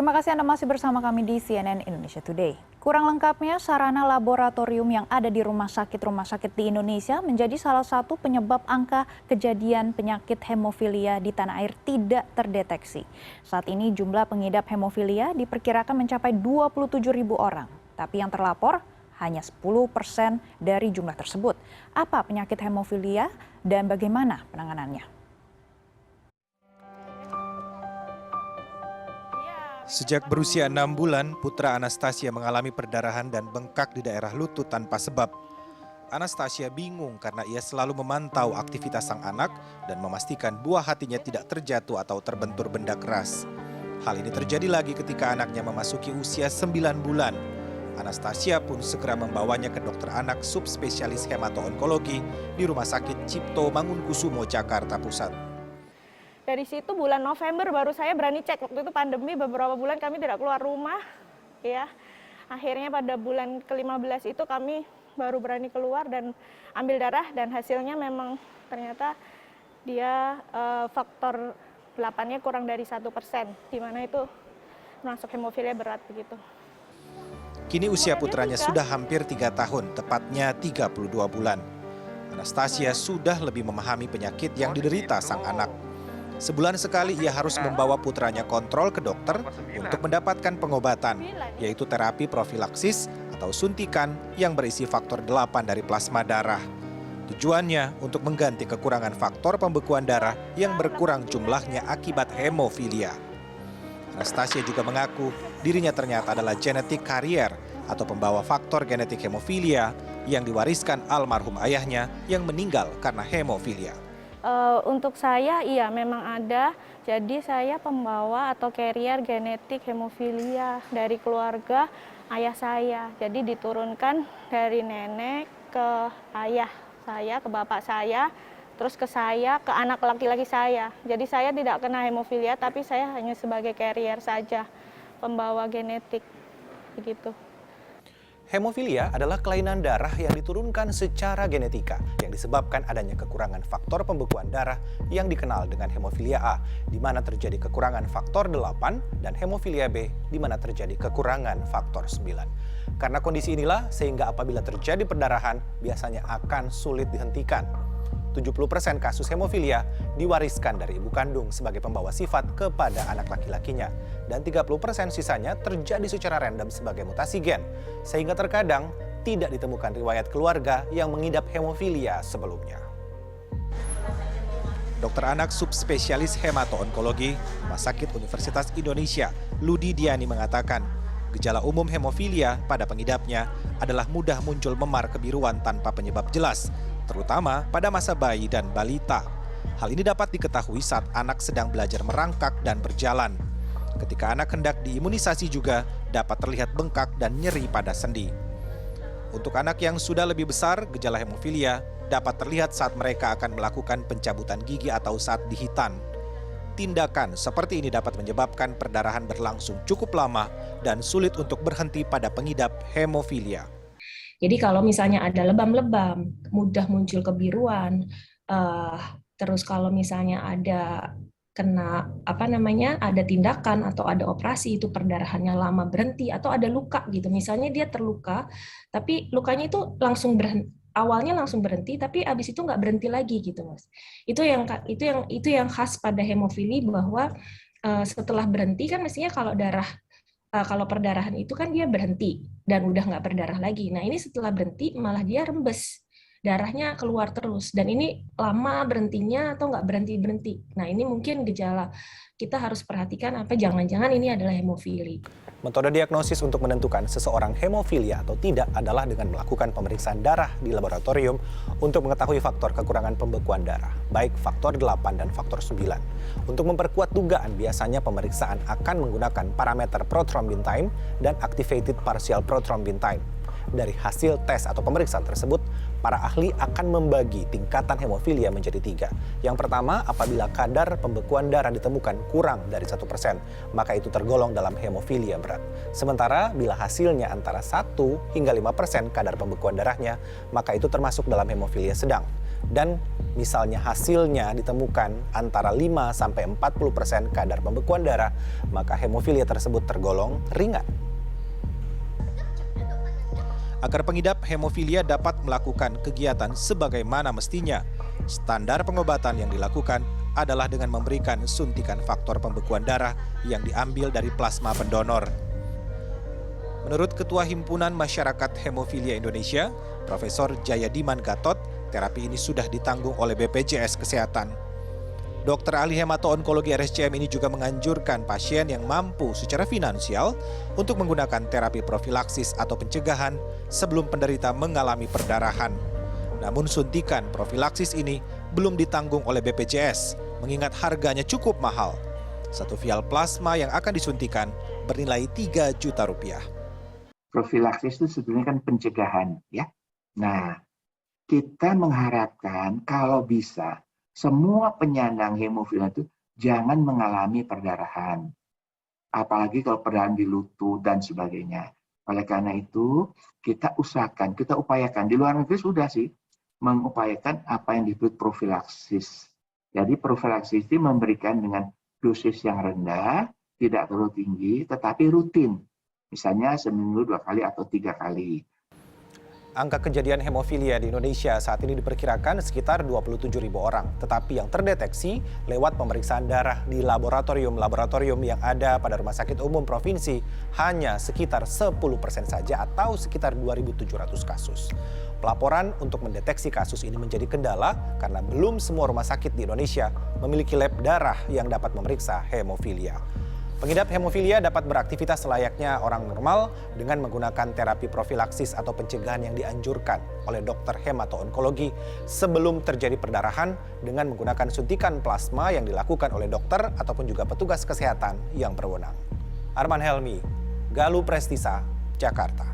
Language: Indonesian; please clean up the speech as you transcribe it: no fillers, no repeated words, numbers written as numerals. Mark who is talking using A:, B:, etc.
A: Terima kasih Anda masih bersama kami di CNN Indonesia Today. Kurang lengkapnya sarana laboratorium yang ada di rumah sakit di Indonesia menjadi salah satu penyebab angka kejadian penyakit hemofilia di tanah air tidak terdeteksi. Saat ini jumlah pengidap hemofilia diperkirakan mencapai 27.000 orang, tapi yang terlapor hanya 10% dari jumlah tersebut. Apa penyakit hemofilia dan bagaimana penanganannya?
B: Sejak berusia 6 bulan, putra Anastasia mengalami perdarahan dan bengkak di daerah lutut tanpa sebab. Anastasia bingung karena ia selalu memantau aktivitas sang anak dan memastikan buah hatinya tidak terjatuh atau terbentur benda keras. Hal ini terjadi lagi ketika anaknya memasuki usia 9 bulan. Anastasia pun segera membawanya ke dokter anak subspesialis hemato-onkologi di Rumah Sakit Cipto Mangunkusumo, Jakarta Pusat.
C: Dari situ bulan November baru saya berani cek. Waktu itu pandemi, beberapa bulan kami tidak keluar rumah. Ya, akhirnya pada bulan ke-15 itu kami baru berani keluar dan ambil darah, dan hasilnya memang ternyata dia faktor 8-nya kurang dari 1%, di mana itu masuk hemofilia berat begitu.
B: Kini usia putranya sudah hampir 3 tahun, tepatnya 32 bulan. Anastasia sudah lebih memahami penyakit yang diderita sang anak. Sebulan sekali ia harus membawa putranya kontrol ke dokter untuk mendapatkan pengobatan, yaitu terapi profilaksis atau suntikan yang berisi faktor 8 dari plasma darah. Tujuannya untuk mengganti kekurangan faktor pembekuan darah yang berkurang jumlahnya akibat hemofilia. Anastasia juga mengaku dirinya ternyata adalah genetik karier atau pembawa faktor genetik hemofilia yang diwariskan almarhum ayahnya yang meninggal karena hemofilia.
C: Untuk saya, iya memang ada. Jadi saya pembawa atau carrier genetik hemofilia dari keluarga ayah saya. Jadi diturunkan dari nenek ke ayah saya, ke bapak saya, terus ke saya, ke anak laki-laki saya. Jadi saya tidak kena hemofilia, tapi saya hanya sebagai carrier saja, pembawa genetik, begitu.
D: Hemofilia adalah kelainan darah yang diturunkan secara genetika yang disebabkan adanya kekurangan faktor pembekuan darah yang dikenal dengan hemofilia A, di mana terjadi kekurangan faktor 8, dan hemofilia B, di mana terjadi kekurangan faktor 9. Karena kondisi inilah, sehingga apabila terjadi perdarahan, biasanya akan sulit dihentikan. 70% kasus hemofilia diwariskan dari ibu kandung sebagai pembawa sifat kepada anak laki-lakinya. Dan 30% sisanya terjadi secara random sebagai mutasi gen, sehingga terkadang tidak ditemukan riwayat keluarga yang mengidap hemofilia sebelumnya.
B: Dokter anak subspesialis hemato-onkologi Rumah Sakit Universitas Indonesia, Ludi Diani mengatakan, gejala umum hemofilia pada pengidapnya adalah mudah muncul memar kebiruan tanpa penyebab jelas, terutama pada masa bayi dan balita. Hal ini dapat diketahui saat anak sedang belajar merangkak dan berjalan. Ketika anak hendak diimunisasi juga dapat terlihat bengkak dan nyeri pada sendi. Untuk anak yang sudah lebih besar, gejala hemofilia dapat terlihat saat mereka akan melakukan pencabutan gigi atau saat dihitan. Tindakan seperti ini dapat menyebabkan perdarahan berlangsung cukup lama dan sulit untuk berhenti pada pengidap hemofilia.
E: Jadi kalau misalnya ada lebam-lebam, mudah muncul kebiruan, terus kalau misalnya ada ada tindakan atau ada operasi, itu perdarahannya lama berhenti, atau ada luka gitu, misalnya dia terluka, tapi lukanya itu awalnya langsung berhenti, tapi abis itu nggak berhenti lagi gitu, Mas. Itu yang khas pada hemofili, bahwa setelah berhenti kan mestinya kalau perdarahan itu kan dia berhenti dan udah nggak berdarah lagi. Nah ini setelah berhenti malah dia rembes, darahnya keluar terus, dan ini lama berhentinya atau nggak berhenti. Nah ini mungkin gejala, kita harus perhatikan apa jangan-jangan ini adalah hemofili.
D: Metode diagnosis untuk menentukan seseorang hemofilia atau tidak adalah dengan melakukan pemeriksaan darah di laboratorium untuk mengetahui faktor kekurangan pembekuan darah, baik faktor 8 dan faktor 9. Untuk memperkuat dugaan, biasanya pemeriksaan akan menggunakan parameter prothrombin time dan activated partial prothrombin time. Dari hasil tes atau pemeriksaan tersebut, para ahli akan membagi tingkatan hemofilia menjadi 3. Yang pertama, apabila kadar pembekuan darah ditemukan kurang dari 1%, maka itu tergolong dalam hemofilia berat. Sementara bila hasilnya antara 1 hingga 5% kadar pembekuan darahnya, maka itu termasuk dalam hemofilia sedang. dan misalnya hasilnya ditemukan antara 5-40% kadar pembekuan darah, maka hemofilia tersebut tergolong ringan.
B: Agar pengidap hemofilia dapat melakukan kegiatan sebagaimana mestinya, standar pengobatan yang dilakukan adalah dengan memberikan suntikan faktor pembekuan darah yang diambil dari plasma pendonor. Menurut Ketua Himpunan Masyarakat Hemofilia Indonesia, Profesor Jayadiman Gatot, terapi ini sudah ditanggung oleh BPJS Kesehatan. Dokter ahli hemato-onkologi RSCM ini juga menganjurkan pasien yang mampu secara finansial untuk menggunakan terapi profilaksis atau pencegahan sebelum penderita mengalami perdarahan. Namun suntikan profilaksis ini belum ditanggung oleh BPJS, mengingat harganya cukup mahal. Satu vial plasma yang akan disuntikan bernilai 3 juta rupiah.
F: Profilaksis itu sebenarnya kan pencegahan, ya. Nah, kita mengharapkan kalau bisa semua penyandang hemofilia itu jangan mengalami perdarahan. Apalagi kalau perdarahan di lutut dan sebagainya. Oleh karena itu, kita usahakan, kita upayakan. Di luar negeri sudah sih mengupayakan apa yang disebut profilaksis. Jadi profilaksis itu memberikan dengan dosis yang rendah, tidak terlalu tinggi, tetapi rutin. Misalnya seminggu 2 kali atau 3 kali.
D: Angka kejadian hemofilia di Indonesia saat ini diperkirakan sekitar 27.000 orang. Tetapi yang terdeteksi lewat pemeriksaan darah di laboratorium yang ada pada Rumah Sakit Umum Provinsi hanya sekitar 10% saja atau sekitar 2.700 kasus. Pelaporan untuk mendeteksi kasus ini menjadi kendala karena belum semua rumah sakit di Indonesia memiliki lab darah yang dapat memeriksa hemofilia. Pengidap hemofilia dapat beraktivitas layaknya orang normal dengan menggunakan terapi profilaksis atau pencegahan yang dianjurkan oleh dokter hemato-onkologi sebelum terjadi perdarahan dengan menggunakan suntikan plasma yang dilakukan oleh dokter ataupun juga petugas kesehatan yang berwenang. Arman Helmi, Galuh Prestisa, Jakarta.